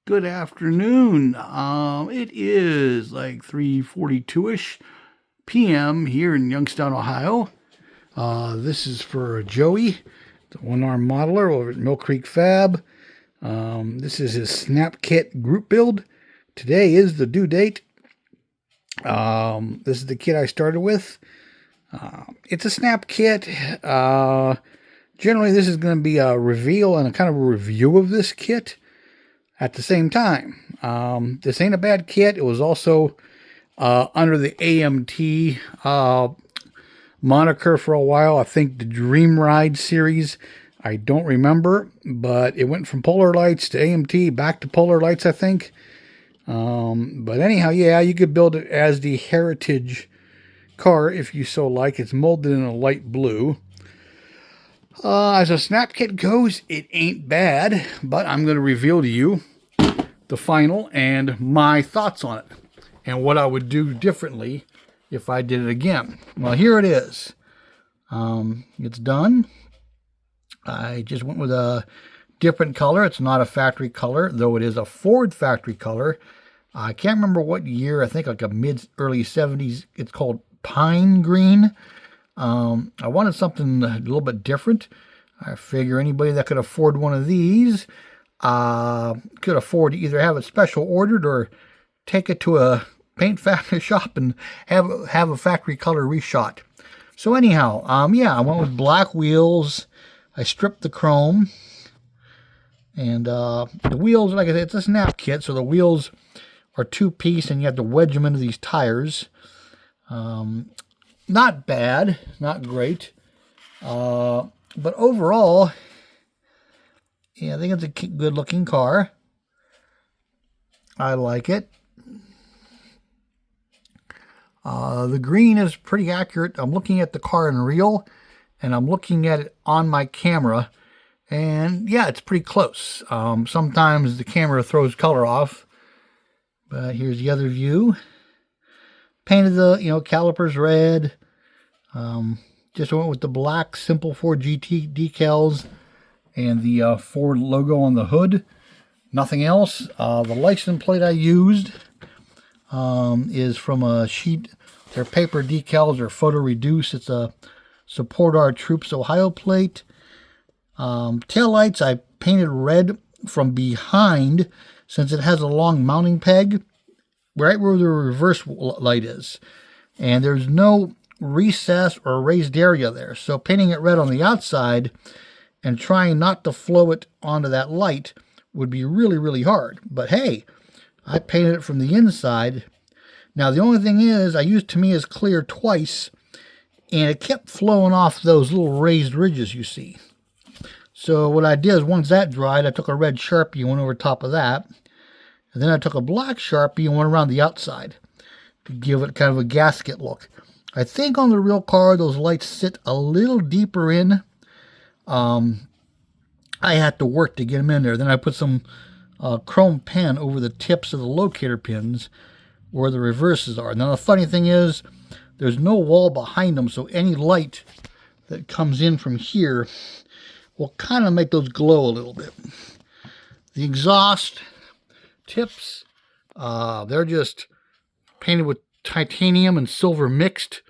Good afternoon. It is like 3:42ish p.m. here in Youngstown, Ohio. This is for Joey, the one-arm modeler over at Mill Creek Fab. This is his Snap Kit group build. Today is the due date. This is the kit I started with. It's a Snap Kit. Generally, this is going to be a reveal and a kind of a review of this kit at the same time. This ain't a bad kit. It was also under the AMT moniker for a while. I think the Dream Ride series. I don't remember, but it went from Polar Lights to AMT, back to Polar Lights, I think. But anyhow, yeah, you could build it as the Heritage car if you so like. It's molded in a light blue. As a Snap Kit goes, it ain't bad, but I'm going to reveal to you the final and my thoughts on it and what I would do differently if I did it again. Well, here it is. It's done. I just went with a different color. It's not a factory color, though it is a Ford factory color. I can't remember what year. I think like a early 70s. It's called Pine Green. I wanted something a little bit different. I figure anybody that could afford one of these could afford to either have it special ordered or take it to a paint factory shop and have a factory color reshot. So anyhow, yeah, I went with black wheels. I stripped the chrome. And the wheels, like I said, it's a Snap Kit, so the wheels are two-piece and you have to wedge them into these tires. Not bad, not great. But overall, yeah, I think it's a good-looking car. I like it. The green is pretty accurate. I'm looking at the car in real, and I'm looking at it on my camera. And, yeah, it's pretty close. Sometimes the camera throws color off. But here's the other view. Painted the, calipers red. Just went with the black Simple Ford GT decals and the Ford logo on the hood. Nothing else. The license plate I used is from a sheet. Their paper decals are photo reduced. It's a Support Our Troops Ohio plate. Tail lights I painted red from behind since it has a long mounting peg right where the reverse light is. And there's no recess or raised area there. So painting it red on the outside and trying not to flow it onto that light would be really, really hard. But hey, I painted it from the inside. Now the only thing is I used Tamiya's clear twice and it kept flowing off those little raised ridges you see. So what I did is once that dried, I took a red Sharpie and went over top of that. And then I took a black Sharpie and went around the outside to give it kind of a gasket look. I think on the real car, those lights sit a little deeper in. I had to work to get them in there. Then I put some chrome pen over the tips of the locator pins where the reverses are. Now the funny thing is, there's no wall behind them, so any light that comes in from here will kind of make those glow a little bit. The exhaust tips, they're just painted with titanium and silver mixed,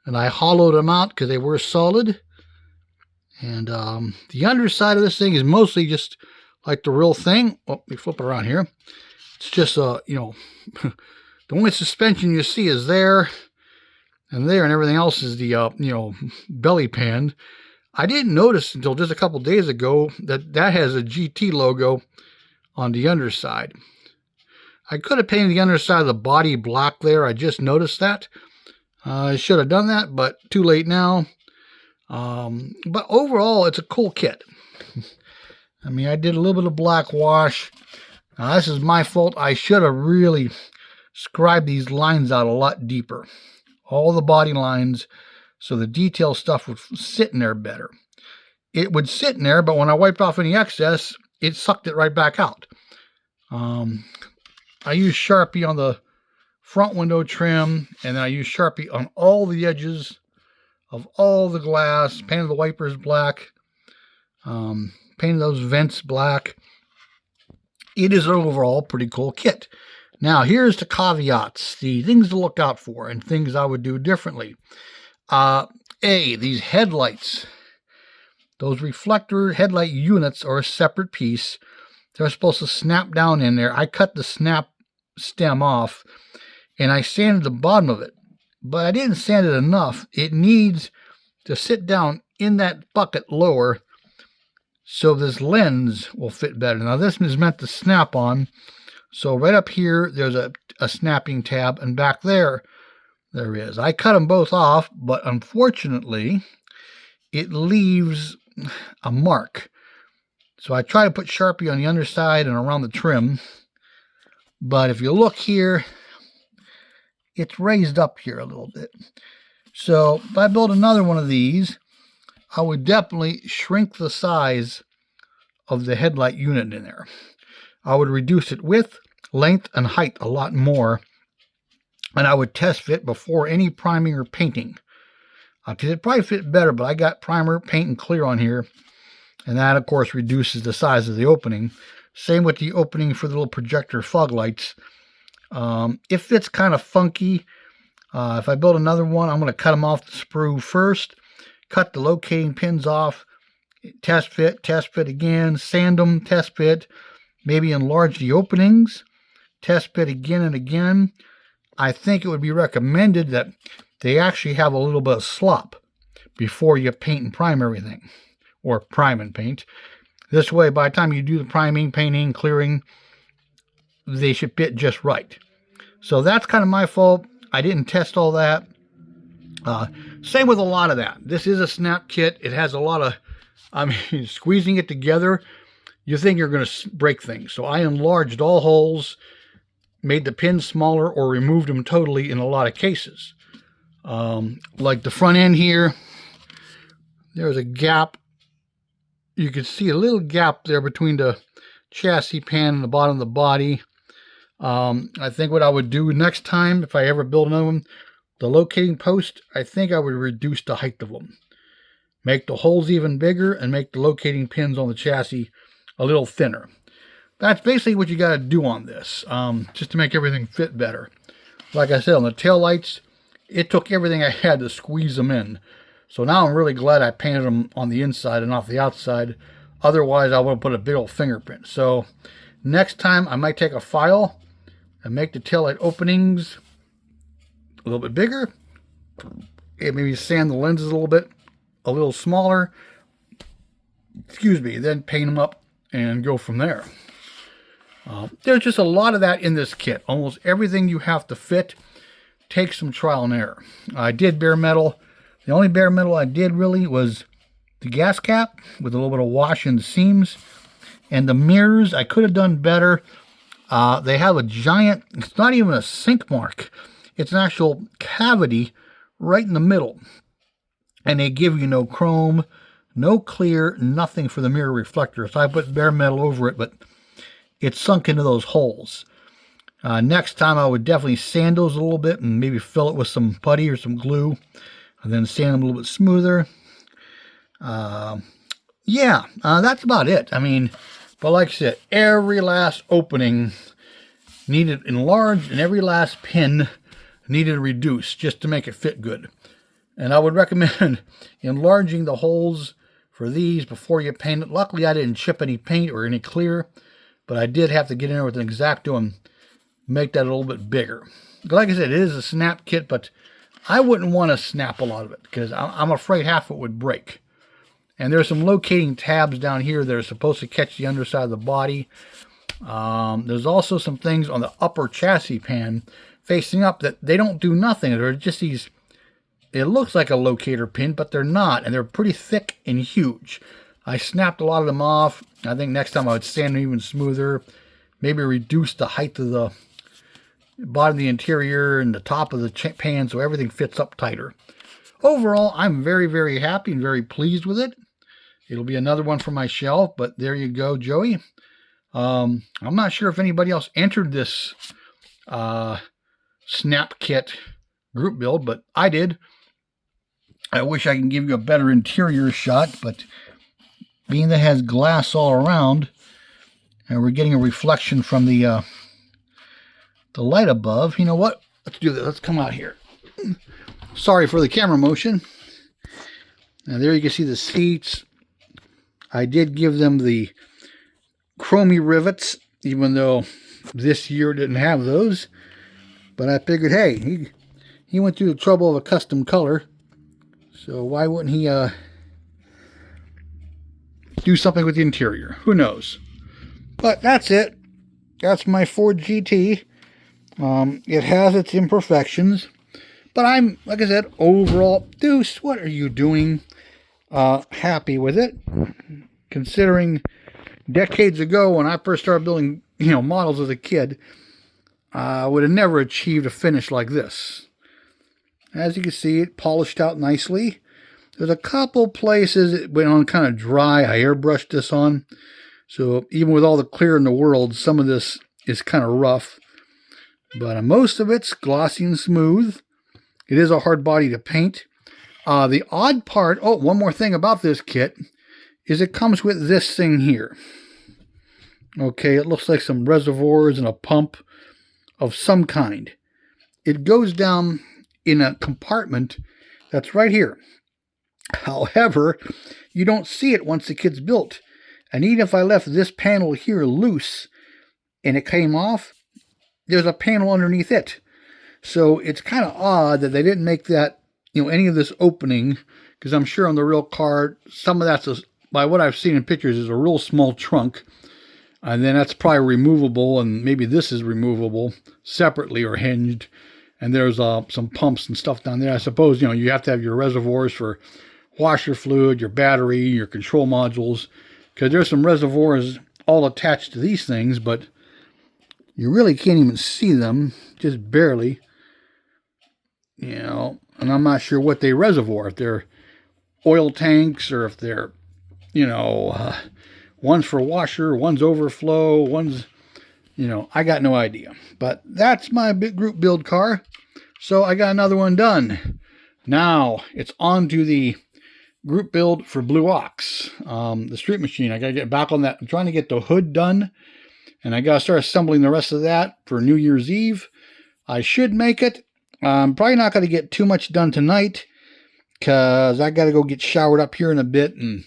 and I hollowed them out because they were solid. And the underside of this thing is mostly just like the real thing. Oh, let me flip it around here. It's just the only suspension you see is there and there, and everything else is the belly pan. I didn't notice until just a couple days ago that has a GT logo on the underside. I could have painted the underside of the body black there. I just noticed that. I should have done that, but too late now. But overall, it's a cool kit. I mean, I did a little bit of black wash. Now, this is my fault. I should have really scribed these lines out a lot deeper. All the body lines, so the detail stuff would sit in there better. It would sit in there, but when I wiped off any excess, it sucked it right back out. I used Sharpie on the front window trim, and then I used Sharpie on all the edges of all the glass, painted the wipers black, painted those vents black. it is an overall pretty cool kit. Now, here's the caveats, the things to look out for and things I would do differently. These headlights. Those reflector headlight units are a separate piece. They're supposed to snap down in there. I cut the snap stem off, and I sanded the bottom of it. But I didn't sand it enough. It needs to sit down in that bucket lower so this lens will fit better. Now, this is meant to snap on. So right up here, there's a snapping tab, and back there is. I cut them both off, but unfortunately, it leaves a mark. So I try to put Sharpie on the underside and around the trim. But if you look here, it's raised up here a little bit. So if I build another one of these, I would definitely shrink the size of the headlight unit in there. I would reduce it width, length, and height a lot more. And I would test fit before any priming or painting. Because it probably fit better, but I got primer, paint, and clear on here. And that, of course, reduces the size of the opening. Same with the opening for the little projector fog lights. It fits kind of funky. If I build another one, I'm going to cut them off the sprue first. Cut the locating pins off. Test fit again. Sand them, test fit. Maybe enlarge the openings. Test fit again and again. I think it would be recommended that they actually have a little bit of slop before you paint and prime everything. Or prime and paint. This way, by the time you do the priming, painting, clearing, they should fit just right. So that's kind of my fault. I didn't test all that. Same with a lot of that. This is a snap kit. It has a lot of, squeezing it together, you think you're going to break things. So I enlarged all holes, made the pins smaller, or removed them totally in a lot of cases. Like the front end here, there's a gap. You can see a little gap there between the chassis pan and the bottom of the body. I think what I would do next time, if I ever build another one, the locating post, I think I would reduce the height of them. Make the holes even bigger and make the locating pins on the chassis a little thinner. That's basically what you got to do on this, just to make everything fit better. Like I said, on the tail lights, it took everything I had to squeeze them in. So now I'm really glad I painted them on the inside and not the outside. Otherwise, I would have put a big old fingerprint. So next time, I might take a file and make the taillight openings a little bit bigger. And maybe sand the lenses a little smaller. Then paint them up and go from there. There's just a lot of that in this kit. Almost everything you have to fit takes some trial and error. I did bare metal. The only bare metal I did really was the gas cap with a little bit of wash in the seams. And the mirrors, I could have done better. They have a giant, it's not even a sink mark. It's an actual cavity right in the middle. And they give you no chrome, no clear, nothing for the mirror reflector. So I put bare metal over it, but it's sunk into those holes. Next time I would definitely sand those a little bit and maybe fill it with some putty or some glue. And then sand them a little bit smoother. That's about it. But like I said, every last opening needed enlarged and every last pin needed reduced just to make it fit good. And I would recommend enlarging the holes for these before you paint it. Luckily, I didn't chip any paint or any clear, but I did have to get in there with an X-Acto and make that a little bit bigger. Like I said, it is a snap kit, but I wouldn't want to snap a lot of it because I'm afraid half of it would break. And there's some locating tabs down here that are supposed to catch the underside of the body. There's also some things on the upper chassis pan facing up that they don't do nothing. They're just these, it looks like a locator pin, but they're not. And they're pretty thick and huge. I snapped a lot of them off. I think next time I would sand them even smoother. Maybe reduce the height of the bottom of the interior and the top of the pan so everything fits up tighter. Overall, I'm very, very happy and very pleased with it. It'll be another one for my shelf, but there you go, Joey. I'm not sure if anybody else entered this snap kit group build, but I did. I wish I can give you a better interior shot, but being that it has glass all around, And we're getting a reflection from the light above. You know what? Let's do this. Let's come out here. Sorry for the camera motion. Now there you can see the seats. I did give them the chromey rivets, even though this year didn't have those. But I figured, hey, he went through the trouble of a custom color, so why wouldn't he do something with the interior? Who knows? But that's it. That's my Ford GT. It has its imperfections, but I'm, like I said, overall, Deuce, what are you doing? Happy with it, considering decades ago when I first started building, models as a kid, I would have never achieved a finish like this. As you can see, it polished out nicely. There's a couple places it went on kind of dry. I airbrushed this on, so even with all the clear in the world, some of this is kind of rough. But most of it's glossy and smooth. It is a hard body to paint. The odd part, one more thing about this kit, is it comes with this thing here. Okay, it looks like some reservoirs and a pump of some kind. It goes down in a compartment that's right here. However, you don't see it once the kit's built. And even if I left this panel here loose and it came off, there's a panel underneath it. So it's kind of odd that they didn't make that, any of this opening, because I'm sure on the real car, some of that's, by what I've seen in pictures, is a real small trunk. And then that's probably removable, and maybe this is removable separately or hinged. And there's some pumps and stuff down there. I suppose, you have to have your reservoirs for washer fluid, your battery, your control modules, because there's some reservoirs all attached to these things, but you really can't even see them, just barely. And I'm not sure what they reservoir, if they're oil tanks or if they're, one's for washer, one's overflow, one's, I got no idea. But that's my big group build car. So I got another one done. Now it's on to the group build for Blue Ox, the street machine. I got to get back on that. I'm trying to get the hood done, and I got to start assembling the rest of that for New Year's Eve. I should make it. I'm probably not going to get too much done tonight because I got to go get showered up here in a bit and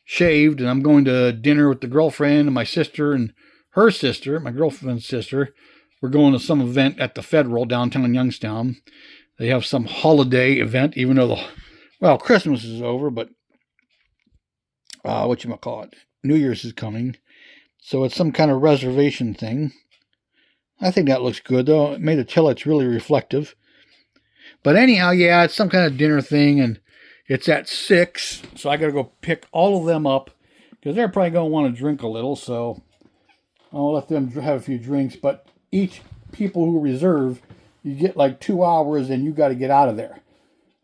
shaved, and I'm going to dinner with the girlfriend and my sister and her sister, my girlfriend's sister. We're going to some event at the Federal downtown Youngstown. They have some holiday event, even though Christmas is over, but New Year's is coming. So it's some kind of reservation thing. I think that looks good, though. It made it tell it's really reflective. But anyhow, yeah, it's some kind of dinner thing, and it's at 6, so I got to go pick all of them up, because they're probably going to want to drink a little, so I'll let them have a few drinks. But each people who reserve, you get like 2 hours, and you got to get out of there.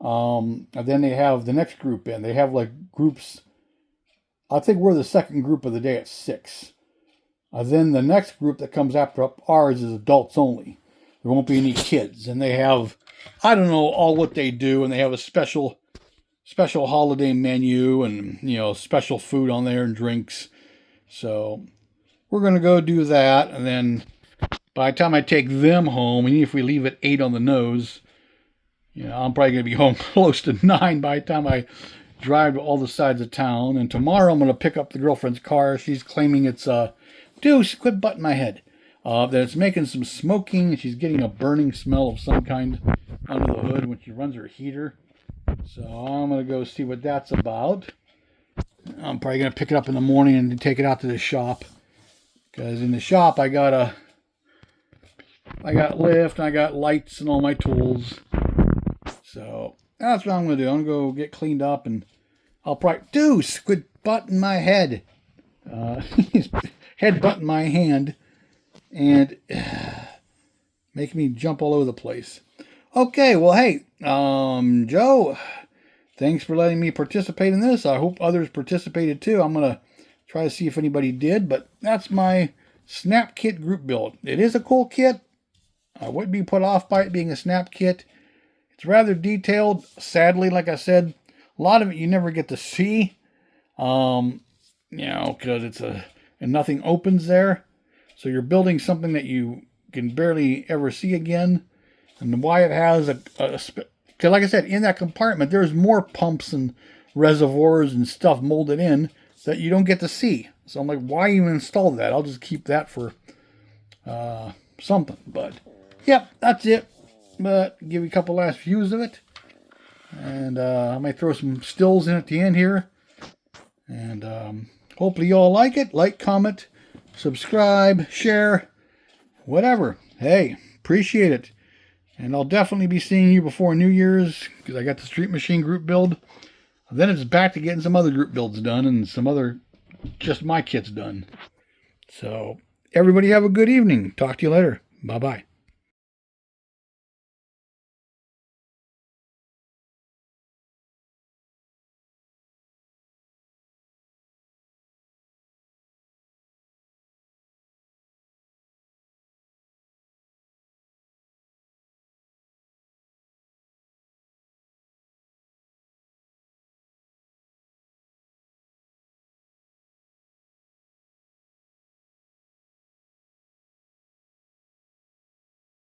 And then they have the next group in. They have like groups. I think we're the second group of the day at 6. Then the next group that comes after ours is adults only. There won't be any kids. And they have, I don't know all what they do, and they have a special holiday menu and, special food on there and drinks. So we're going to go do that. And then by the time I take them home, and if we leave at 8 on the nose, I'm probably going to be home close to 9 by the time I drive to all the sides of town. And tomorrow I'm going to pick up the girlfriend's car. She's claiming it's, Deuce, quit butting my head. That it's making some smoking. She's getting a burning smell of some kind under the hood when she runs her heater. So I'm going to go see what that's about. I'm probably going to pick it up in the morning and take it out to the shop. Because in the shop I got lift, and I got lights and all my tools. So that's what I'm going to do. I'm going to go get cleaned up, and I'll probably... Deuce, quit butting my head. He's head butting my hand and making me jump all over the place. Okay, well, hey, Joe, thanks for letting me participate in this. I hope others participated too. I'm going to try to see if anybody did, but that's my Snap Kit group build. It is a cool kit. I wouldn't be put off by it being a Snap Kit. It's rather detailed. Sadly, like I said, a lot of it you never get to see, because it's a and nothing opens there. So you're building something that you can barely ever see again. And why it has because like I said, in that compartment, there's more pumps and reservoirs and stuff molded in that you don't get to see. So I'm like, why even install that? I'll just keep that for something. But, yep, that's it. But give you a couple last views of it. And I might throw some stills in at the end here. And hopefully you all like it. Like, comment, subscribe, share, whatever. Hey, appreciate it. And I'll definitely be seeing you before New Year's because I got the Street Machine group build. Then it's back to getting some other group builds done and some other just my kits done. So everybody have a good evening. Talk to you later. Bye-bye.